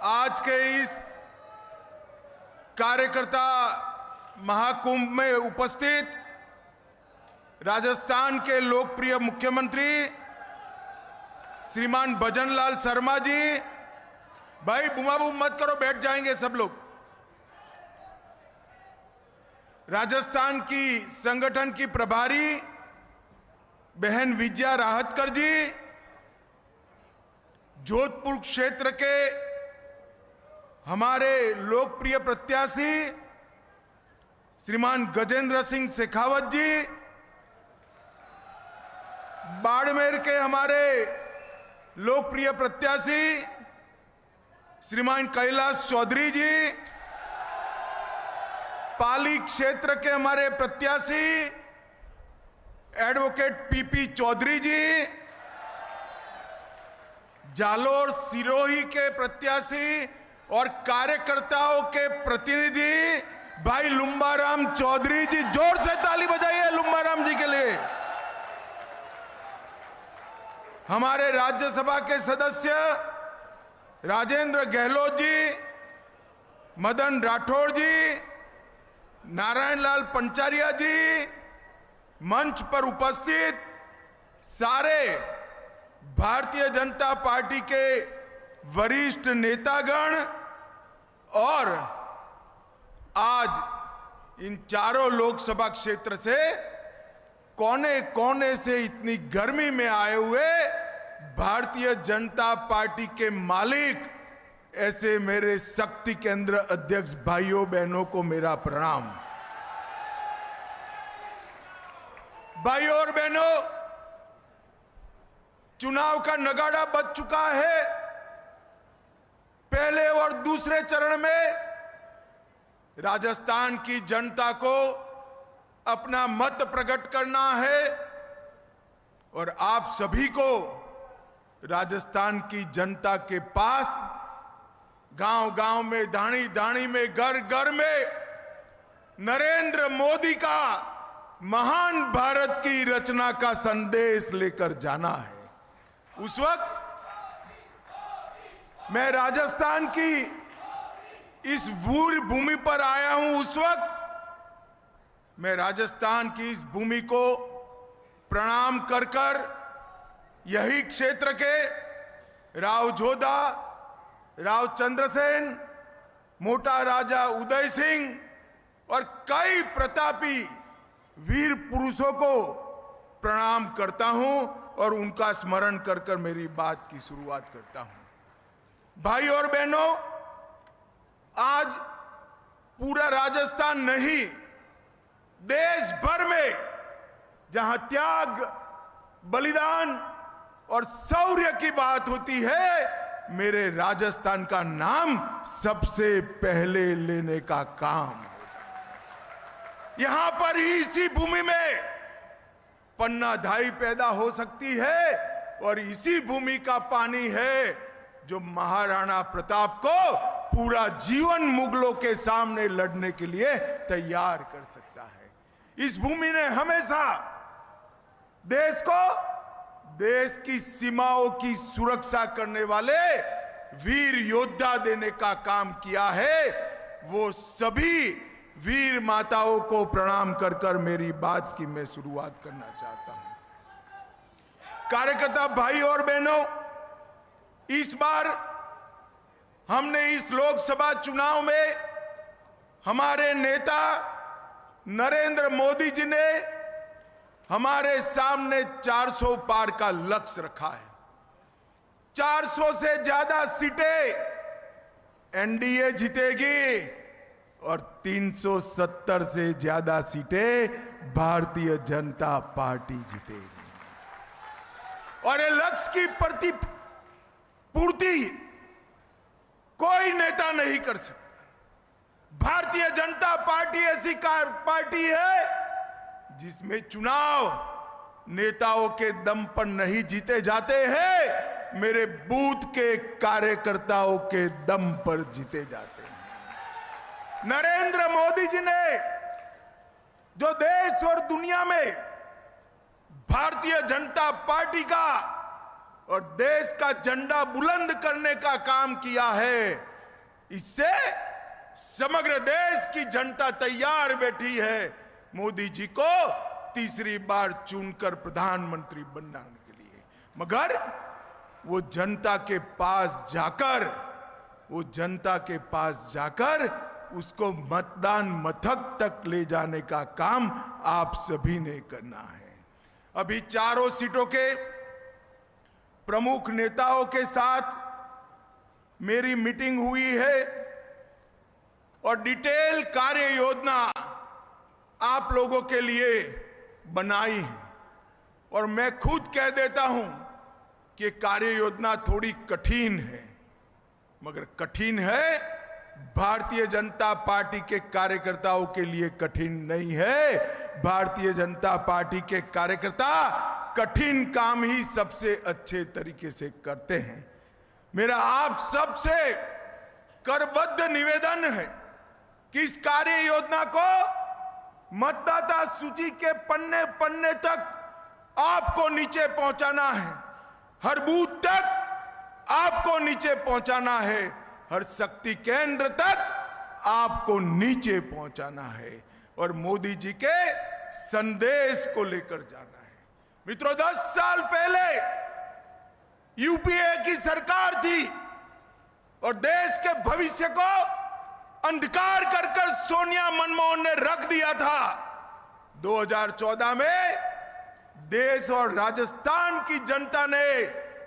आज के इस कार्यकर्ता महाकुंभ में उपस्थित राजस्थान के लोकप्रिय मुख्यमंत्री श्रीमान भजनलाल शर्मा जी, भाई बुमाबुम मत करो, बैठ जाएंगे सब लोग। राजस्थान की संगठन की प्रभारी बहन विजया राहतकर जी, जोधपुर क्षेत्र के हमारे लोकप्रिय प्रत्याशी श्रीमान गजेंद्र सिंह शेखावत जी, बाड़मेर के हमारे लोकप्रिय प्रत्याशी श्रीमान कैलाश चौधरी जी, पाली क्षेत्र के हमारे प्रत्याशी एडवोकेट पीपी चौधरी जी, जालोर सिरोही के प्रत्याशी और कार्यकर्ताओं के प्रतिनिधि भाई लुम्बाराम चौधरी जी, जोर से ताली बजाइए लुम्बाराम जी के लिए। हमारे राज्यसभा के सदस्य राजेंद्र गहलोत जी, मदन राठौड़ जी, नारायण लाल पंचारिया जी, मंच पर उपस्थित सारे भारतीय जनता पार्टी के वरिष्ठ नेतागण और आज इन चारों लोकसभा क्षेत्र से कोने कोने से इतनी गर्मी में आए हुए भारतीय जनता पार्टी के मालिक, ऐसे मेरे शक्ति केंद्र अध्यक्ष भाइयों बहनों को मेरा प्रणाम। भाइयों और बहनों, चुनाव का नगाड़ा बज चुका है। पहले और दूसरे चरण में राजस्थान की जनता को अपना मत प्रकट करना है और आप सभी को राजस्थान की जनता के पास गांव-गांव में, दाणी-दाणी में, घर-घर में नरेंद्र मोदी का महान भारत की रचना का संदेश लेकर जाना है। उस वक्त मैं राजस्थान की इस वीर भूमि पर आया हूं। उस वक्त मैं राजस्थान की इस भूमि को प्रणाम कर कर यही क्षेत्र के राव जोधा, राव चंद्रसेन, मोटा राजा उदय सिंह और कई प्रतापी वीर पुरुषों को प्रणाम करता हूं और उनका स्मरण कर कर मेरी बात की शुरुआत करता हूं। भाई और बहनों, आज पूरा राजस्थान नहीं, देश भर में जहां त्याग, बलिदान और शौर्य की बात होती है, मेरे राजस्थान का नाम सबसे पहले लेने का काम। यहां पर ही इसी भूमि में पन्ना धाई पैदा हो सकती है और इसी भूमि का पानी है जो महाराणा प्रताप को पूरा जीवन मुगलों के सामने लड़ने के लिए तैयार कर सकता है। इस भूमि ने हमेशा देश को, देश की सीमाओं की सुरक्षा करने वाले वीर योद्धा देने का काम किया है। वो सभी वीर माताओं को प्रणाम कर कर मेरी बात की मैं शुरुआत करना चाहता हूं। कार्यकर्ता भाई और बहनों, इस बार हमने इस लोकसभा चुनाव में हमारे नेता नरेंद्र मोदी जी ने हमारे सामने 400 पार का लक्ष्य रखा है। 400 से ज्यादा सीटें एनडीए जीतेगी और 370 से ज्यादा सीटें भारतीय जनता पार्टी जीतेगी। और ये लक्ष्य की पूर्ति कोई नेता नहीं कर सकता। भारतीय जनता पार्टी ऐसी पार्टी है जिसमें चुनाव नेताओं के दम पर नहीं जीते जाते हैं, मेरे बूथ के कार्यकर्ताओं के दम पर जीते जाते हैं। नरेंद्र मोदी जी ने जो देश और दुनिया में भारतीय जनता पार्टी का और देश का झंडा बुलंद करने का काम किया है। इससे समग्र देश की जनता तैयार बैठी है मोदी जी को तीसरी बार चुनकर प्रधानमंत्री बनाने के लिए। मगर वो जनता के पास जाकर उसको मतदान मथक तक ले जाने का काम आप सभी ने करना है। अभी चारों सीटों के प्रमुख नेताओं के साथ मेरी मीटिंग हुई है और डिटेल कार्य योजना आप लोगों के लिए बनाई है। और मैं खुद कह देता हूं कि कार्य योजना थोड़ी कठिन है, मगर कठिन है भारतीय जनता पार्टी के कार्यकर्ताओं के लिए कठिन नहीं है। भारतीय जनता पार्टी के कार्यकर्ता कठिन काम ही सबसे अच्छे तरीके से करते हैं। मेरा आप सबसे करबद्ध निवेदन है कि इस कार्य योजना को मतदाता सूची के पन्ने पन्ने तक आपको नीचे पहुंचाना है, हर बूथ तक आपको नीचे पहुंचाना है, हर शक्ति केंद्र तक आपको नीचे पहुंचाना है और मोदी जी के संदेश को लेकर जाना है। मित्रों, 10 साल पहले यूपीए की सरकार थी और देश के भविष्य को अंधकार कर सोनिया मनमोहन ने रख दिया था। 2014 में देश और राजस्थान की जनता ने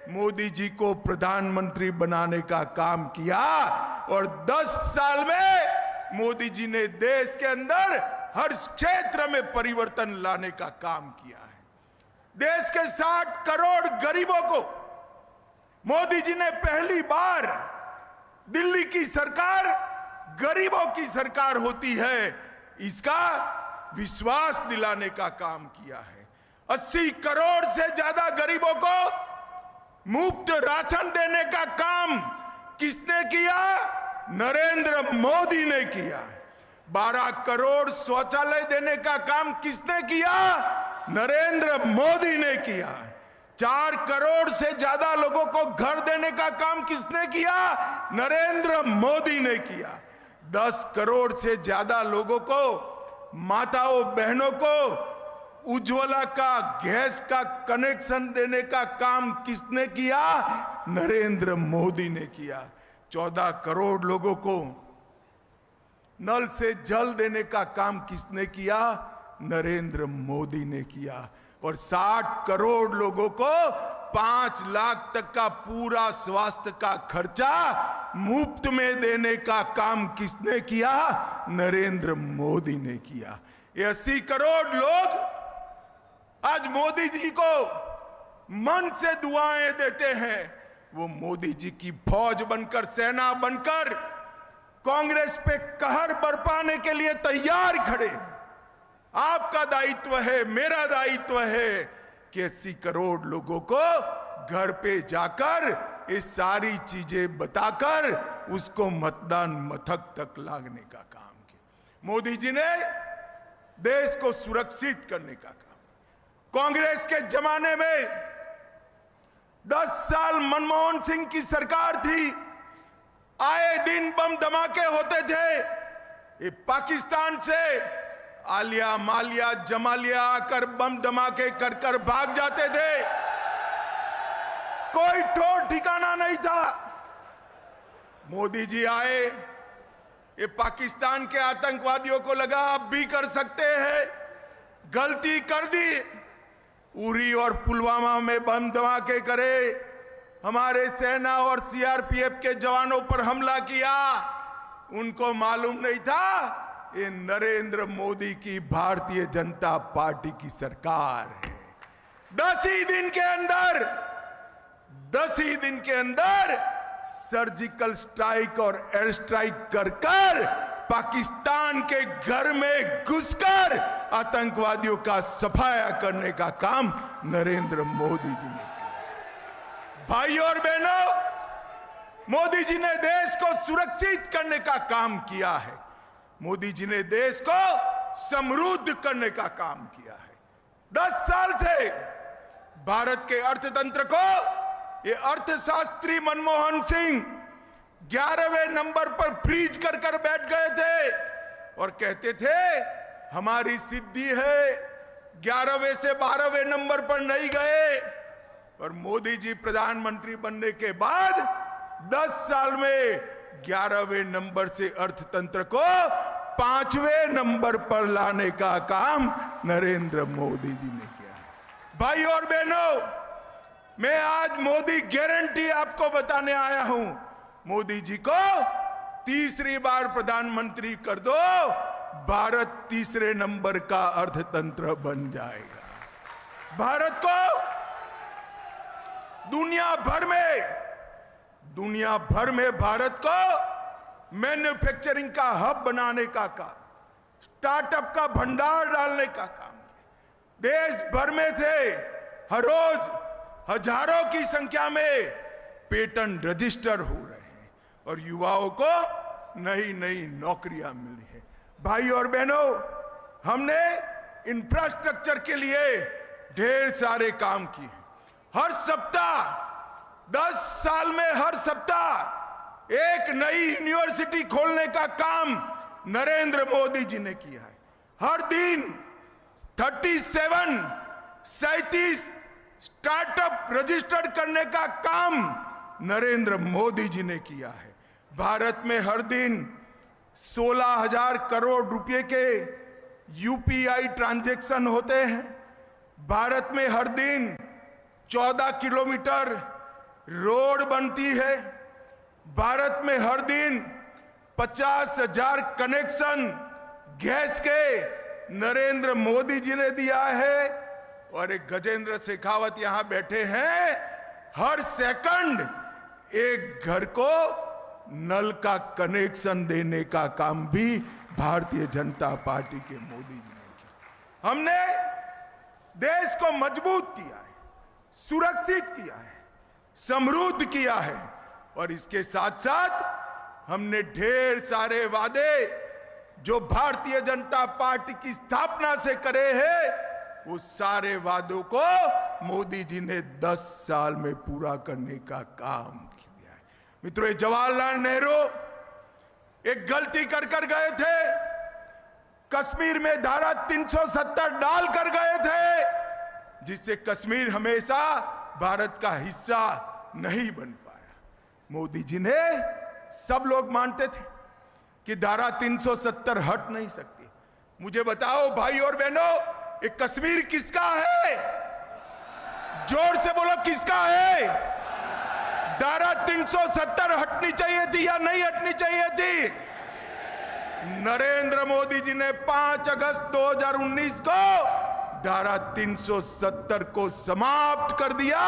मोदी जी को प्रधानमंत्री बनाने का काम किया और 10 साल में मोदी जी ने देश के अंदर हर क्षेत्र में परिवर्तन लाने का काम किया है। देश के 60 करोड़ गरीबों को मोदी जी ने पहली बार, दिल्ली की सरकार गरीबों की सरकार होती है, इसका विश्वास दिलाने का काम किया है। 80 करोड़ से ज्यादा गरीबों को मुफ्त राशन देने का काम किसने किया? नरेंद्र मोदी ने किया। 12 करोड़ शौचालय देने का काम किसने किया? नरेंद्र मोदी ने किया। 4 करोड़ से ज्यादा लोगों को घर देने का काम किसने किया? नरेंद्र मोदी ने किया। 10 करोड़ से ज्यादा लोगों को, माताओं बहनों को उज्ज्वला का गैस का कनेक्शन देने का काम किसने किया? नरेंद्र मोदी ने किया। 14 करोड़ लोगों को नल से जल देने का काम किसने किया? नरेंद्र मोदी ने किया। और 60 करोड़ लोगों को 5 लाख तक का पूरा स्वास्थ्य का खर्चा मुफ्त में देने का काम किसने किया? नरेंद्र मोदी ने किया। ये 80 करोड़ लोग आज मोदी जी को मन से दुआएं देते हैं। वो मोदी जी की फौज बनकर, सेना बनकर कांग्रेस पे कहर बरपाने के लिए तैयार खड़े। आपका दायित्व है, मेरा दायित्व है कि 80 करोड़ लोगों को घर पे जाकर ये सारी चीजें बताकर उसको मतदान मथक तक लाने का काम किया। मोदी जी ने देश को सुरक्षित करने का काम। कांग्रेस के जमाने में 10 साल मनमोहन सिंह की सरकार थी, आए दिन बम धमाके होते थे। ये पाकिस्तान से आलिया, मालिया, जमालिया आकर बम धमाके कर कर भाग जाते थे। कोई ठोर ठिकाना नहीं था। मोदी जी आए, ये पाकिस्तान के आतंकवादियों को लगा अब भी कर सकते हैं, गलती कर दी। उरी और पुलवामा में बम धमाके करे, हमारे सेना और सीआरपीएफ के जवानों पर हमला किया। उनको मालूम नहीं था ये नरेंद्र मोदी की भारतीय जनता पार्टी की सरकार है। 10 ही दिन के अंदर सर्जिकल स्ट्राइक और एयर स्ट्राइक कर पाकिस्तान के घर में घुसकर आतंकवादियों का सफाया करने का काम नरेंद्र मोदी जी ने किया। भाइयों और बहनों, मोदी जी ने देश को सुरक्षित करने का काम किया है। मोदी जी ने देश को समृद्ध करने का काम किया है। 10 साल से भारत के अर्थतंत्र को ये अर्थशास्त्री मनमोहन सिंह 11वें नंबर पर फ्रीज कर कर बैठ गए थे और कहते थे हमारी सिद्धि है, 11वें से 12वें नंबर पर नहीं गए। और मोदी जी प्रधानमंत्री बनने के बाद 10 साल में 11वें नंबर से अर्थतंत्र को 5वें नंबर पर लाने का काम नरेंद्र मोदी जी ने किया। भाई और बहनों, मैं आज मोदी गारंटी आपको बताने आया हूं। मोदी जी को तीसरी बार प्रधानमंत्री कर दो, भारत तीसरे नंबर का अर्थतंत्र बन जाएगा। भारत को दुनिया भर में भारत को मैन्युफैक्चरिंग का हब बनाने का काम, स्टार्टअप का भंडार डालने का काम, देश भर में से हर रोज हजारों की संख्या में पेटेंट रजिस्टर हो रहे हैं और युवाओं को नई नई नौकरियां मिली है। भाई और बहनों, हमने इंफ्रास्ट्रक्चर के लिए ढेर सारे काम किए। हर सप्ताह 10 साल में हर सप्ताह एक नई यूनिवर्सिटी खोलने का काम नरेंद्र मोदी जी ने किया है। हर दिन 37 स्टार्टअप रजिस्टर्ड करने का काम नरेंद्र मोदी जी ने किया है। भारत में हर दिन 16,000 करोड़ रुपए के यूपीआई ट्रांजैक्शन होते हैं। भारत में हर दिन 14 किलोमीटर रोड बनती है। भारत में हर दिन 50,000 कनेक्शन गैस के नरेंद्र मोदी जी ने दिया है। और एक गजेंद्र शेखावत यहां बैठे हैं, हर सेकंड एक घर को नल का कनेक्शन देने का काम भी भारतीय जनता पार्टी के मोदी जी ने किया। हमने देश को मजबूत किया है, सुरक्षित किया है, समृद्ध किया है और इसके साथ साथ हमने ढेर सारे वादे जो भारतीय जनता पार्टी की स्थापना से करे हैं, वो सारे वादों को मोदी जी ने 10 साल में पूरा करने का काम किया है। मित्रों, जवाहरलाल नेहरू एक गलती कर गए थे। कश्मीर में धारा 370 डाल कर गए थे, जिससे कश्मीर हमेशा भारत का हिस्सा नहीं बन पाया। मोदी जी ने, सब लोग मानते थे कि धारा 370 हट नहीं सकती। मुझे बताओ भाई और बहनों, ये कश्मीर किसका है? जोर से बोलो, किसका है? धारा 370 हटनी चाहिए थी या नहीं हटनी चाहिए थी? नरेंद्र मोदी जी ने 5 अगस्त 2019 को धारा 370 को समाप्त कर दिया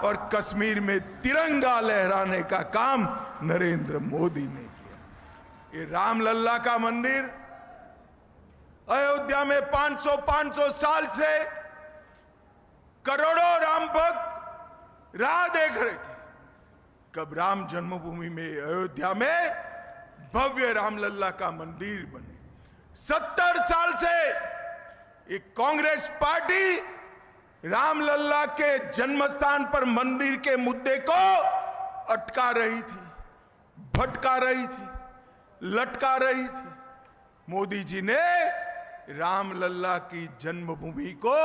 और कश्मीर में तिरंगा लहराने का काम नरेंद्र मोदी ने किया। ये रामलल्ला का मंदिर अयोध्या में 500 साल से करोड़ों राम भक्त राह देख रहे थे कब राम जन्मभूमि में अयोध्या में भव्य रामलल्ला का मंदिर बने। 70 साल से एक कांग्रेस पार्टी रामलल्ला के जन्मस्थान पर मंदिर के मुद्दे को अटका रही थी, भटका रही थी, लटका रही थी। मोदी जी ने रामलल्ला की जन्मभूमि को,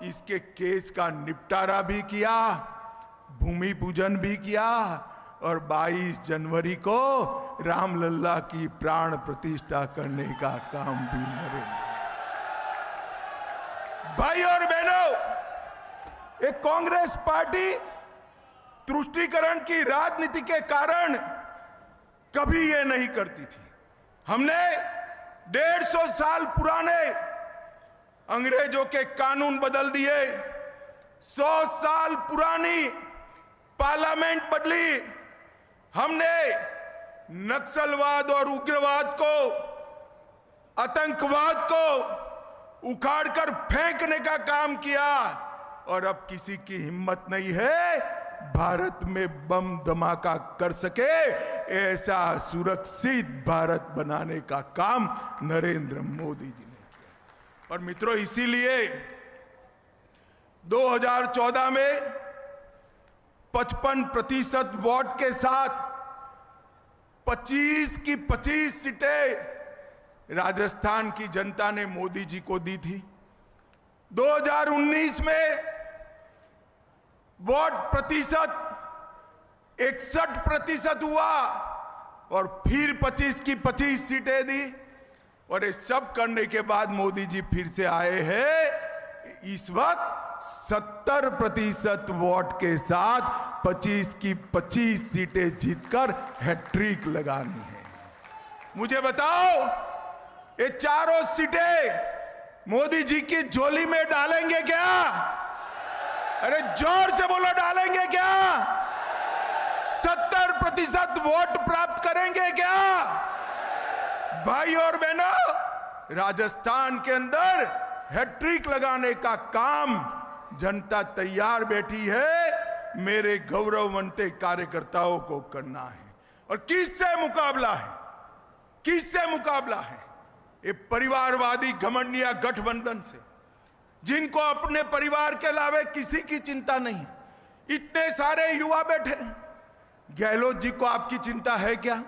इसके केस का निपटारा भी किया, भूमि पूजन भी किया और 22 जनवरी को रामलल्ला की प्राण प्रतिष्ठा करने का काम भी नरेंद्र। भाई और बहनों, एक कांग्रेस पार्टी तुष्टीकरण की राजनीति के कारण कभी ये नहीं करती थी। हमने 150 साल पुराने अंग्रेजों के कानून बदल दिए, 100 साल पुरानी पार्लियामेंट बदली। हमने नक्सलवाद और उग्रवाद को, आतंकवाद को उखाड़कर फेंकने का काम किया और अब किसी की हिम्मत नहीं है भारत में बम धमाका कर सके ऐसा सुरक्षित भारत बनाने का काम नरेंद्र मोदी जी ने किया। और मित्रों, इसीलिए 2014 में 55% वोट के साथ 25 की 25 सीटें राजस्थान की जनता ने मोदी जी को दी थी। 2019 में वोट प्रतिशत 61% हुआ और फिर 25 की 25 सीटें दी। और ये सब करने के बाद मोदी जी फिर से आए हैं। इस वक्त 70% वोट के साथ 25 की 25 सीटें जीतकर हैट्रिक लगानी है। मुझे बताओ, ये चारों सीटें मोदी जी की झोली में डालेंगे क्या? अरे जोर से बोलो, डालेंगे क्या? 70% वोट प्राप्त करेंगे क्या? भाई और बहनों, राजस्थान के अंदर हैट्रिक लगाने का काम जनता तैयार बैठी है। मेरे गौरववंते कार्यकर्ताओं को करना है। और किससे मुकाबला है? किससे मुकाबला है? ये परिवारवादी घमंडिया गठबंधन से, जिनको अपने परिवार के अलावा किसी की चिंता नहीं। इतने सारे युवा बैठे। गहलोत जी को आपकी चिंता है क्या?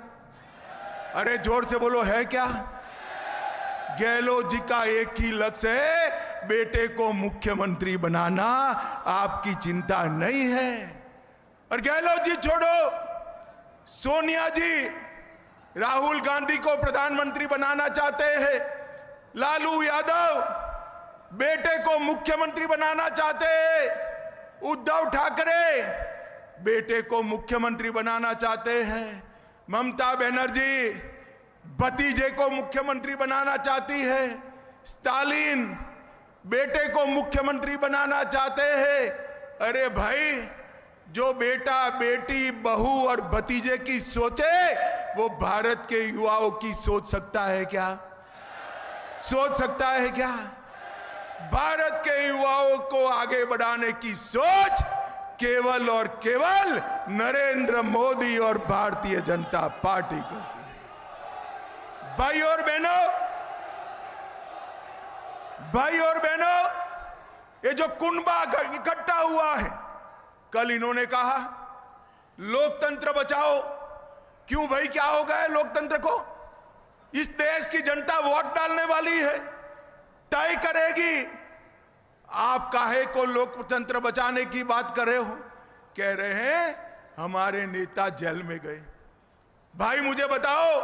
अरे जोर से बोलो, है क्या? गहलोत जी का एक ही लक्ष्य है, बेटे को मुख्यमंत्री बनाना। आपकी चिंता नहीं है। और गहलोत जी छोड़ो, सोनिया जी राहुल गांधी को प्रधानमंत्री बनाना चाहते हैं। लालू यादव बेटे को मुख्यमंत्री बनाना चाहते हैं। उद्धव ठाकरे बेटे को मुख्यमंत्री बनाना चाहते हैं। ममता बनर्जी भतीजे को मुख्यमंत्री बनाना चाहती है। स्टालिन बेटे को मुख्यमंत्री बनाना चाहते हैं। अरे भाई, जो बेटा बेटी बहू और भतीजे की सोचे, वो भारत के युवाओं की सोच सकता है क्या? सोच सकता है क्या? भारत के युवाओं को आगे बढ़ाने की सोच केवल और केवल नरेंद्र मोदी और भारतीय जनता पार्टी करती है। भाई और बहनों, ये जो कुनबा इकट्ठा हुआ है, कल इन्होंने कहा लोकतंत्र बचाओ। क्यों भाई, क्या हो गया है लोकतंत्र को? इस देश की जनता वोट डालने वाली है, तय करेगी। आप काहे को लोकतंत्र बचाने की बात कर रहे हो? कह रहे हैं हमारे नेता जेल में गए। भाई मुझे बताओ,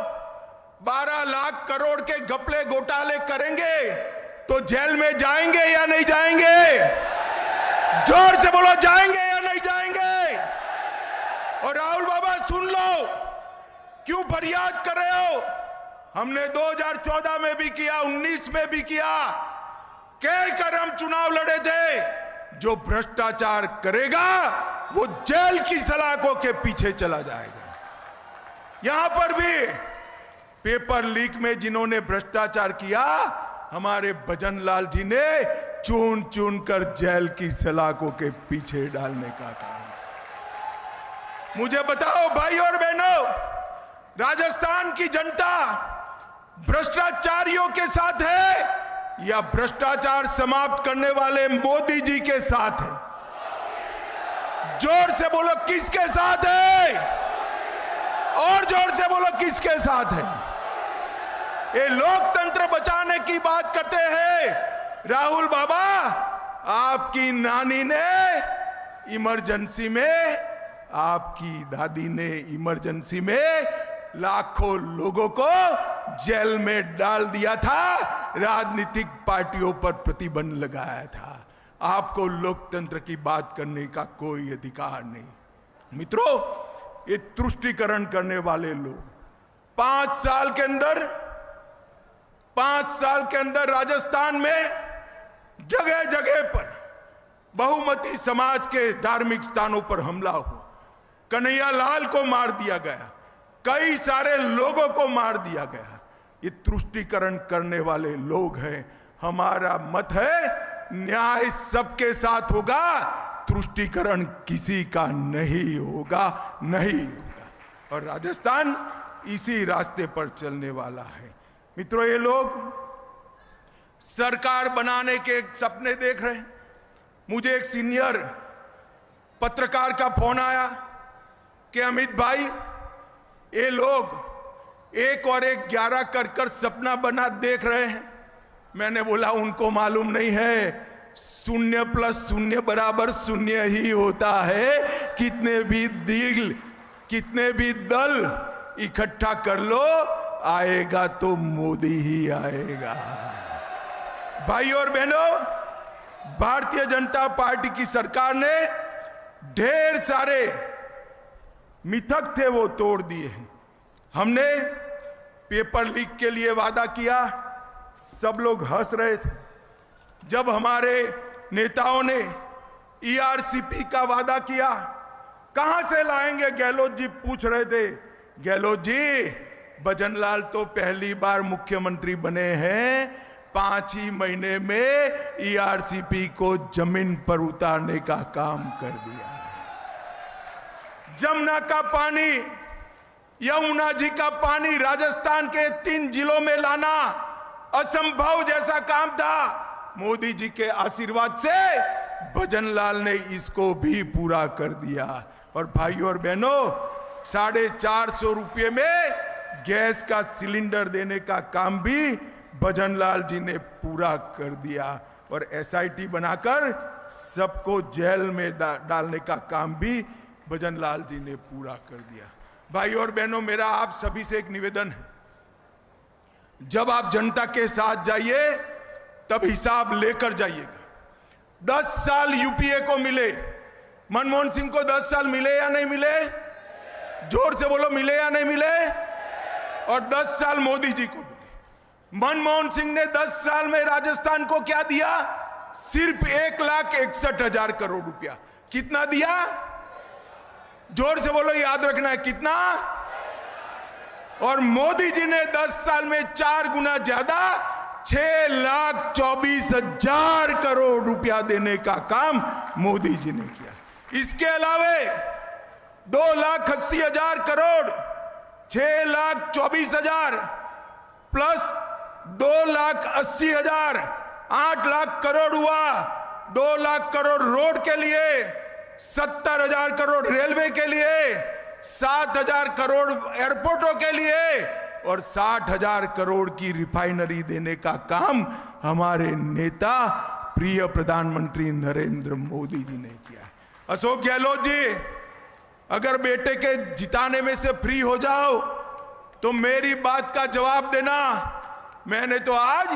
12 लाख करोड़ के घपले घोटाले करेंगे तो जेल में जाएंगे या नहीं जाएंगे? जोर से बोलो, जाएंगे या नहीं जाएंगे? और राहुल बाबा सुन लो, क्यों फरियाद कर रहे हो? हमने 2014 में भी किया, 19 में भी किया, कहकर हम चुनाव लड़े थे। जो भ्रष्टाचार करेगा वो जेल की सलाखों के पीछे चला जाएगा। यहां पर भी पेपर लीक में जिन्होंने भ्रष्टाचार किया, हमारे भजन लाल जी ने चुन चुन कर जेल की सलाखों के पीछे डालने का काम। मुझे बताओ भाई और बहनों, राजस्थान की जनता भ्रष्टाचारियों के साथ है या भ्रष्टाचार समाप्त करने वाले मोदी जी के साथ है? जोर से बोलो, किसके साथ है? और जोर से बोलो, किसके साथ है? ये लोकतंत्र बचाने की बात करते हैं। राहुल बाबा, आपकी नानी ने इमरजेंसी में, आपकी दादी ने इमरजेंसी में लाखों लोगों को जेल में डाल दिया था, राजनीतिक पार्टियों पर प्रतिबंध लगाया था। आपको लोकतंत्र की बात करने का कोई अधिकार नहीं। मित्रों, ये तुष्टीकरण करने वाले लोग 5 साल के अंदर राजस्थान में जगह जगह पर बहुमती समाज के धार्मिक स्थानों पर हमला हुआ। कन्हैया लाल को मार दिया गया, कई सारे लोगों को मार दिया गया। ये तुष्टीकरण करने वाले लोग हैं। हमारा मत है, न्याय सबके साथ होगा, तुष्टीकरण किसी का नहीं होगा। और राजस्थान इसी रास्ते पर चलने वाला है। मित्रों, ये लोग सरकार बनाने के सपने देख रहे हैं। मुझे एक सीनियर पत्रकार का फोन आया कि अमित भाई, ये लोग 1 और 1 11 कर सपना बना देख रहे हैं। मैंने बोला उनको मालूम नहीं है 0 + 0 = 0 ही होता है। कितने भी दल इकट्ठा कर लो, आएगा तो मोदी ही आएगा। भाई और बहनों, भारतीय जनता पार्टी की सरकार ने ढेर सारे मिथक थे वो तोड़ दिए हैं। हमने पेपर लीक के लिए वादा किया, सब लोग हंस रहे थे। जब हमारे नेताओं ने ईआरसीपी का वादा किया, कहां से लाएंगे गहलोत जी पूछ रहे थे। गहलोत जी, भजनलाल तो पहली बार मुख्यमंत्री बने हैं, 5 ही महीने में ईआरसीपी को जमीन पर उतारने का काम कर दिया है। जमुना का पानी, यमुना जी का पानी राजस्थान के 3 जिलों में लाना असंभव जैसा काम था। मोदी जी के आशीर्वाद से भजनलाल ने इसको भी पूरा कर दिया। और भाई और बहनों, 450 रुपये में गैस का सिलेंडर देने का काम भी भजनलाल जी ने पूरा कर दिया। और एसआईटी बनाकर सबको जेल में डालने का काम भी भजनलाल जी ने पूरा कर दिया। भाई और बहनों, मेरा आप सभी से एक निवेदन है, जब आप जनता के साथ जाइए तब हिसाब लेकर जाइएगा। 10 साल यूपीए को मिले, मनमोहन सिंह को 10 साल मिले या नहीं मिले? जोर से बोलो, मिले या नहीं मिले? और 10 साल मोदी जी को मिले। मनमोहन सिंह ने 10 साल में राजस्थान को क्या दिया? सिर्फ 1,61,000 करोड़ रुपया। कितना दिया? जोर से बोलो, याद रखना है, कितना? और मोदी जी ने 10 साल में 4 गुना ज्यादा 6,24,000 करोड़ रुपया देने का काम मोदी जी ने किया। इसके अलावे 2,80,000 करोड़, 6,24,000 प्लस 2,80,000, 8 लाख करोड़ हुआ। 2 लाख करोड़ रोड के लिए, 70,000 करोड़ रेलवे के लिए, 7,000 करोड़ एयरपोर्टों के लिए और 60,000 करोड़ की रिफाइनरी देने का काम हमारे नेता प्रिय प्रधानमंत्री नरेंद्र मोदी जी ने किया। अशोक गहलोत जी, अगर बेटे के जिताने में से फ्री हो जाओ तो मेरी बात का जवाब देना। मैंने तो आज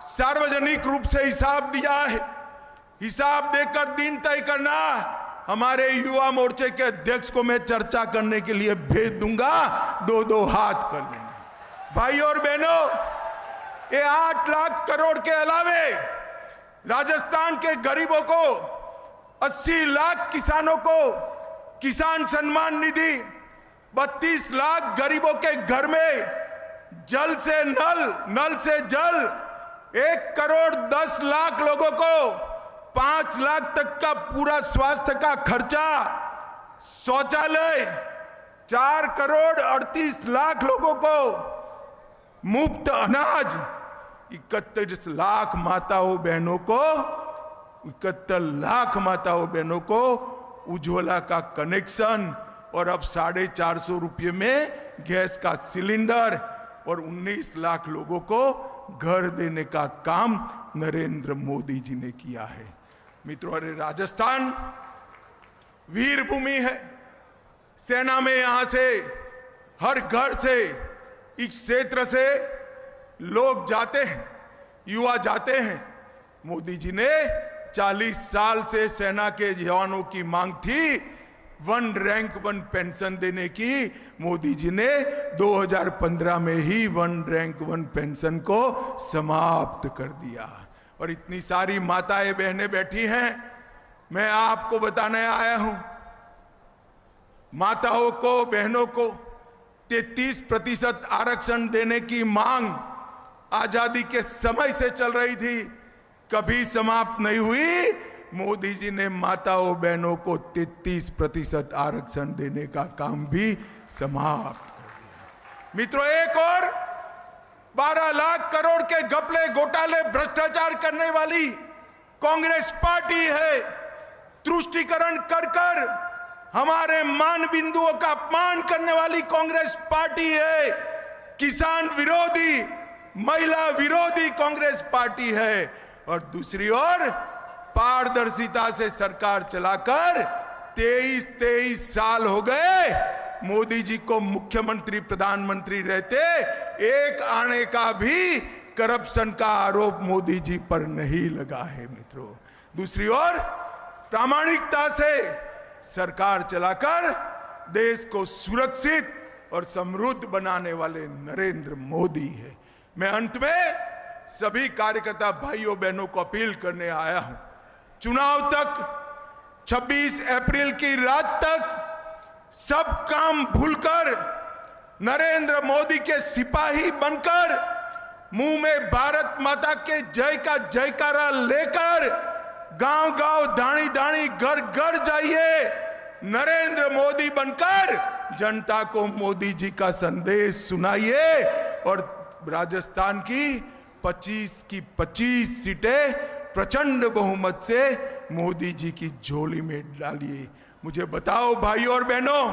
सार्वजनिक रूप से हिसाब दिया है, हिसाब देकर दिन तय करना। हमारे युवा मोर्चे के अध्यक्ष को मैं चर्चा करने के लिए भेज दूंगा, 2-2 हाथ कर लेंगे। भाई और बहनों, ये 8 लाख करोड़ के अलावे राजस्थान के गरीबों को, 80 लाख किसानों को किसान सम्मान निधि, 32 लाख गरीबों के घर में जल से नल, नल से जल, 1 करोड़ 10 लाख लोगों को 5 लाख तक का पूरा स्वास्थ्य का खर्चा, शौचालय, 4 करोड़ 38 लाख लोगों को मुफ्त अनाज, 31 लाख माताओं बहनों को, 71 लाख माताओं बहनों को उज्ज्वला का कनेक्शन और अब 450 रुपये में गैस का सिलेंडर और 19 लाख लोगों को घर देने का काम नरेंद्र मोदी जी ने किया है। मित्रों, अरे राजस्थान वीर भूमि है। सेना में यहां से हर घर से, इस क्षेत्र से लोग जाते हैं, युवा जाते हैं। मोदी जी ने 40 साल से सेना के जवानों की मांग थी 1 रैंक 1 पेंशन देने की। मोदी जी ने 2015 में ही 1 रैंक 1 पेंशन को समाप्त कर दिया। और इतनी सारी माताएं बहनें बैठी हैं, मैं आपको बताने आया हूं, माताओं को, बहनों को 33% आरक्षण देने की मांग आजादी के समय से चल रही थी, कभी समाप्त नहीं हुई। मोदी जी ने माताओं बहनों को 33% आरक्षण देने का काम भी समाप्त कर दिया। मित्रों, एक और 12 लाख करोड़ के घपले, घोटाले, भ्रष्टाचार करने वाली कांग्रेस पार्टी है, तुष्टीकरण कर कर हमारे मान बिंदुओं का अपमान करने वाली कांग्रेस पार्टी है। किसान विरोधी, महिला विरोधी कांग्रेस पार्टी है। और दूसरी ओर पारदर्शिता से सरकार चलाकर 23 साल हो गए मोदी जी को मुख्यमंत्री प्रधानमंत्री रहते, एक आने का भी करप्शन का आरोप मोदी जी पर नहीं लगा है मित्रों। दूसरी ओर प्रामाणिकता से सरकार चलाकर देश को सुरक्षित और समृद्ध बनाने वाले नरेंद्र मोदी है। मैं अंत में सभी कार्यकर्ता भाइयों बहनों को अपील करने आया हूं, चुनाव तक 26 अप्रैल की रात तक सब काम भूलकर नरेंद्र मोदी के सिपाही बनकर मुंह में भारत माता के जय का जयकारा लेकर गांव गांव दाणी दाणी घर घर जाइए। नरेंद्र मोदी बनकर जनता को मोदी जी का संदेश सुनाइए और राजस्थान की 25 की 25 सीटें प्रचंड बहुमत से मोदी जी की झोली में डालिए। मुझे बताओ भाइयों और बहनों,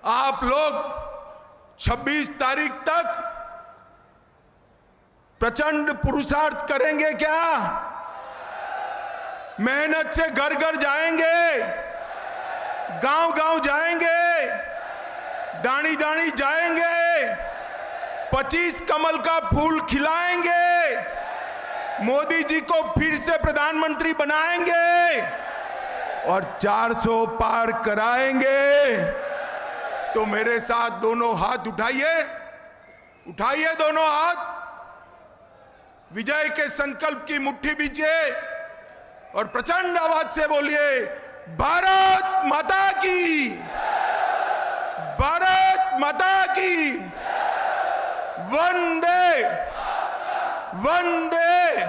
आप लोग 26 तारीख तक प्रचंड पुरुषार्थ करेंगे क्या? मेहनत से घर घर जाएंगे, गांव गांव जाएंगे, दानी दानी जाएंगे, 25 कमल का फूल खिलाएंगे, मोदी जी को फिर से प्रधानमंत्री बनाएंगे और 400 पार कराएंगे। तो मेरे साथ दोनों हाथ उठाइए, उठाइए दोनों हाथ, विजय के संकल्प की मुट्ठी बीजिए और प्रचंड आवाज से बोलिए, भारत माता की, भारत माता की, वंदे वंदे।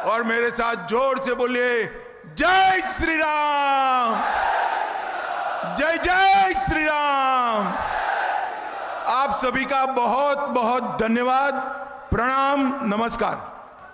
और मेरे साथ जोर से बोलिए, जय श्री राम, जय जय श्री राम। आप सभी का बहुत बहुत धन्यवाद, प्रणाम, नमस्कार।